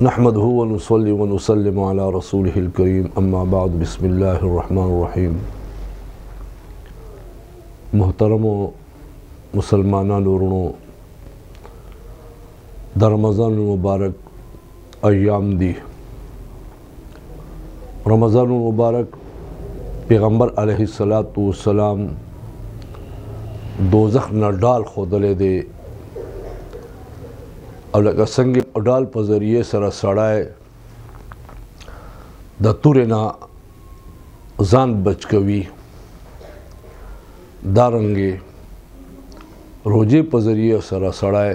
नहमदहु व नुसल्ली व नुसल्लिमु अला रसूलिहिल करीम अम्मा बाद बिस्मिल्लाहिर रहमानिर रहीम। मुहतरमो मुसलमानान लोगों द रमज़ान मुबारक अय्याम दी। रमज़ान मुबारक पैगम्बर अलैहिस्सलातु वस्सलाम दोज़ख न डाल खोदले दे और लगा संग डाल पर ज़रिए सरा सड़ाए द तुरे ना जान बच कवी दारंगे रोजे पर ज़रिए सरा सड़ाए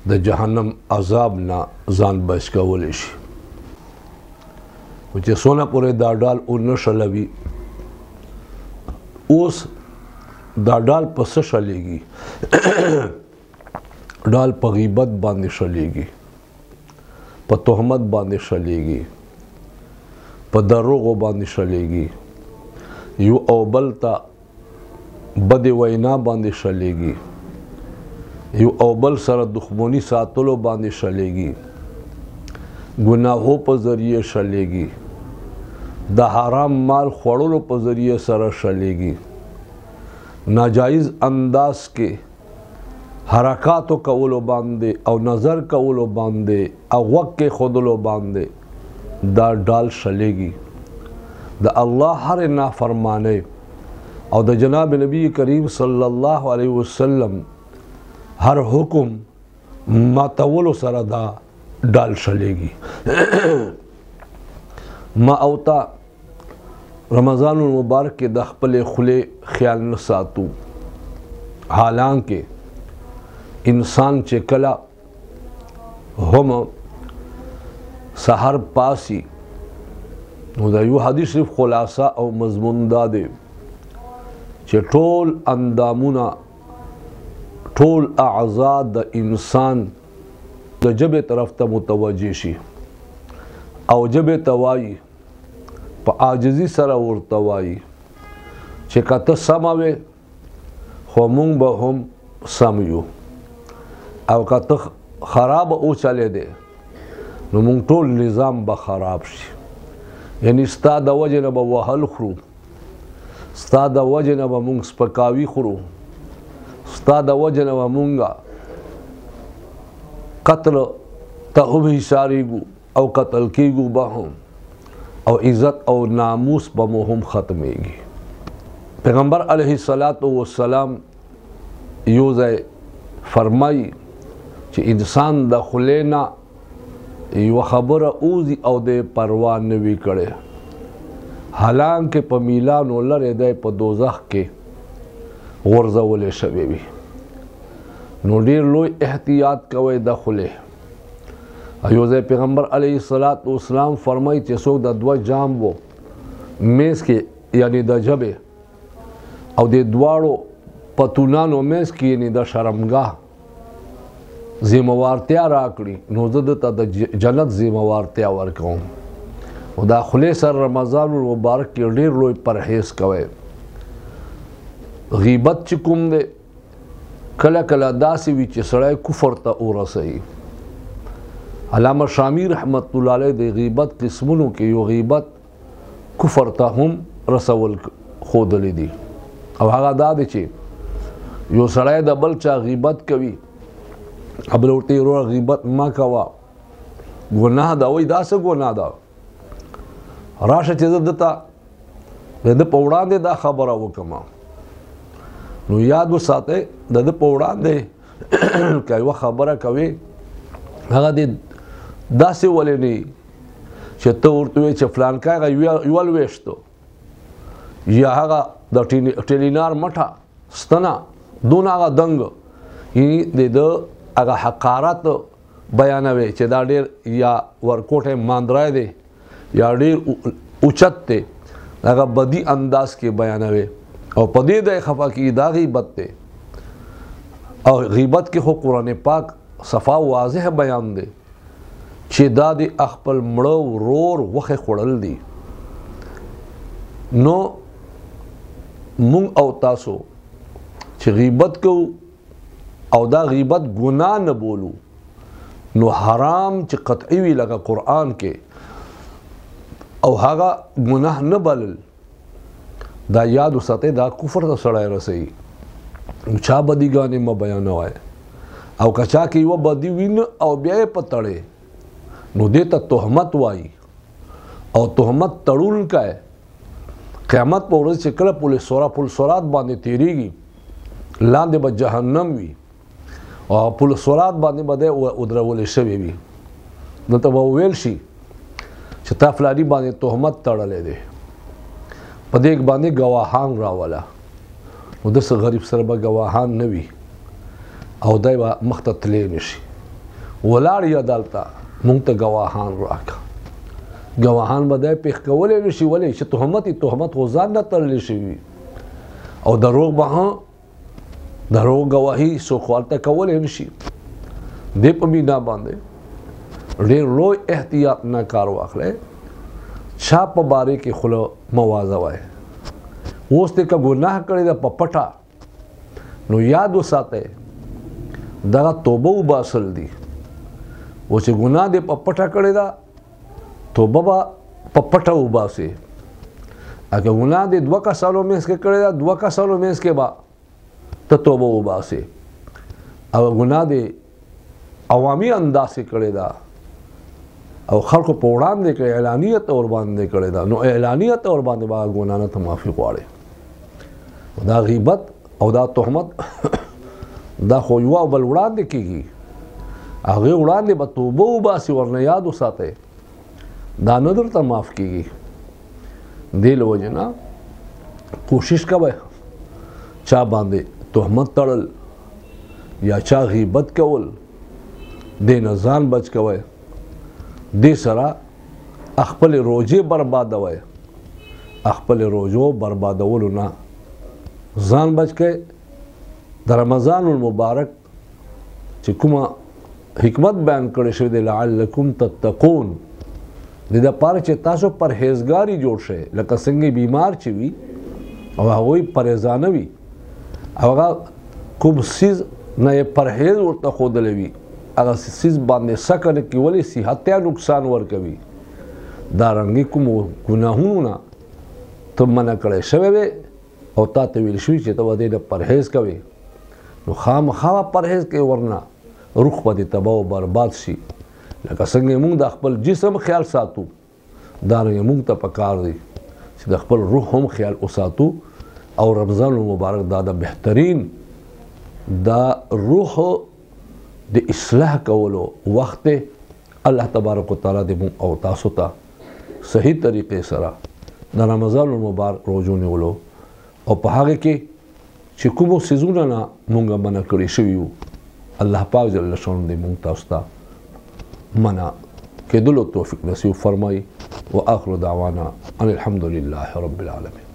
द जहन्नम अजाब ना जान बच कवलिश मुझे सोना पूरे दा डाल उन शलवी उस दा डाल पस शलेगी डाल पर ग़ीबत बांधे शलेगी, पर तोहमत बांधे शलेगी, पर दरोगो बांधे शलेगी, यू औबलता बद वैना बांधे शलेगी, यू औबल सर दुश्मनी सातलो बांधे शलेगी, गुनाहों पर ज़रिए शलेगी, द हराम माल ख़ोड़ों पर ज़रिए सर शलेगी, नाजायज़ अंदाज के हरकातों का उलो बांधे और नज़र का उलो बांधे और वक्त के खुदलो बांधे दा डाल शलेगी। द अल्लाह हर ना फरमाने और द जनाब नबी करीम सल्लल्लाहु अलैहि वसल्लम हर हुक्म मातवलो सरदा डाल शलेगी। मा अवता रमज़ान मुबारक के दखपले खुले ख्याल न सातू, हालांकि इंसान चेकला हम सहर पासी यू हदीस सिर्फ खुलासा और मजमून दादे चे टोल अंदामुना टोल आज़ाद इंसान द जब तरफ त मुतवज्जिशी और जब तवाई प आजिज़ी सरा उर्तवाई चे कत समावे होमुंग बहम समयू और का तो ख़राब ओ चले दे नो मुंग टोल निज़ाम ब ख़राब शी यानी स्ता द वजह न ब वहल खुरू स्ता द वजह न ब मुंग स्पकावी खुरू स्ता द वजह न ब मुंगा कत्ल तहुब हिसारीगु और कत्ल कीगु बहम और इज़्ज़त और नामूस ब मोहम ख़त्मेगी। पैगम्बर अलैहिस्सलातु वस्सलाम यूज़ फरमाई कि इंसान द खुलेना यू खबर ऊजी और दे परवाह नवी करे, हालांकि पमीला नोलर दे प दोज़ख के वर्ज़वले शबेबी नो डेर लोई एहतियात कवे द खुले अयोज़ पैगम्बर अलैहिस्सलातु वस्सलाम फरमाई कि सोग द दुआ जाम वो मेज़ के यानी द जबे और दे द्वाड़ो पतुनानो मेज़ की यानी द शर्मगाह ज़िम्मेवारतिया राकड़ी नोज़द द जन्नत ज़िम्मेवारतिया वर्कऊं उदा खुले सर रमज़ान मुबारक के डेर लोई परहेज़ कवे ग़ीबत चिकुम दे कला कला दासी विच सड़ाए कुफर ता उरसई। अल्लामा शामी रहमतुल्लाह अलैह दे ग़ीबत किस्मुनों के यो ग़ीबत कुफर ता हम रसवल खोदली दी अब हागा दादे चे यो सड़ाए द बलचा ग़ीबत कवी अब लोटे रो ग़ीबत मा कवा गुनाह दा वही दा से गुनाह दा राश चेज़दता द पौड़ा दे दा खबरा वो कमा नो याद वो साथे द पौड़ा दे क्या वो खबरा कवे हागा दे दा से वाले नहीं चत्तो उर्तुए चफलान का युवाल वेश्तो या हागा द टेलिनार मठा स्तना दोना हागा दंग ये दे द अगर हकारत बयानवे चे दा डेर या वर्कोटे मांदराए दे या डेर उचत ते अगर बदी अंदाज के बयानवे और पदे दे खफा की दा ग़ीबत ते और ग़ीबत के हो कुरान पाक सफ़ा वाज़ेह बयान दे चे दा दे अखपल मड़ो रोर वखे खुड़ल दी नो मुंग अवतासो चे ग़ीबत को और दा ग़ीबत गुनाह न बोलू نو حرام چې قطعي وي لکه قرآن کې او هغه ګناه نه بلل دا یاد وساتئ دا کفر ته سړی رسوي. چا بدیګانې مه بیانوئ او که چا کې یوه بدي وي او بیا یې په تړې نو دې ته تهمت وایي او تهمت تړونکی قیامت په ورځ چې کله پل صراط باندې تیریږي لاندې به جهنم وي او پل صراط باندې به دی ودرولې شوی وي دلته به وویل شي چې تا فلاني باندې تهمت تړلی دی په دې باندې ګواهان راوله نو داسې غریب سره به ګواهان نه وي او دی به مخته تللی نه شي ولاړ یې دلته موږ ته ګواهان راکړه ګواهان به دی پېښ کولی نه شي ولې چې تهمت خو ځان نه تړلی شوي او دروغ به دروغ ګواهي څوک خو هلته کولی نه شي دې په مینا باندې ډېر لوی احتیاط نه کار واخلی چا په باره کې خوله مه وازوئ اوس دې که ګناه کړې ده په پټه نو یاد وساتئ دغه توبه وباسل دي او چې ګناه دې په پټه کړې ده توبه به په پټه وباسې اگه ګناه دې 2 کسانو منځ کې کړې ده 2 کسانو منځ کې به ته توبه وباسې او ګناه دې عوامي انداز کې کړې ده او خلکو په وړاندې کړې اعلانیه طور باندې کړې ده نو اعلانیه طور باندې به ګناه نه ته معافي غواړې دا غیبت او دا تهمت دا خو یو او بل وړاندې کېږي هغې وړاندې به توبه وباسي ورنه یاد وساتئ دا نه درته معاف کېږي دې له وجې نه کوشش کوئ چا باندې تهمت تړل یا چا غیبت کول دې نه ځان بچ کوئ دې سره خپلې روژې بربادوئ خپلې روژو بربادولو نه ځان بچ کئ د رمضان المبارک چې کومه حکمت بیان کړی شوی دی لعلکم تتقون د دې لپاره چې تاسو پرهیزګاري جوړ شئ لکه څنګه بیمار چې وي او هغوی پرهیزانه وي هغه کوم څیز نه یې پرهیز ورته ښودلی وي هغه څیز باندې سکه نه کړي ولې صحت ته نقصان ورکوي دارنګې کومو ګناهونو نه ته منع کړی شوی وی او تا ته ویل شوي چې ته به دې نه پرهیز کوې نو خامخا پرهیز کوې ورنه روح به دې تباه و برباد شي لکه څنګه موږ د خپل جسم خیال ساتو دارنګې موږ ته پکار دی چې د خپل روح هم خیال وساتو او رمضان المبارک دا د بهترین دا روح د اصلاح کولو وخت دی الله تبارک وتعالی دې موږ او تاسو ته صحیح طریقې سره د رمضان المبارک روژو نیولو او په هغه کې چې کومو څیزونه نه موږ منع کړي شوي وو الله پاک جل شانه دې موږ تاسو ته منع کېدلو توفیق نصیب فرمایي واخر دعوانا ان الحمد لله رب العالمين.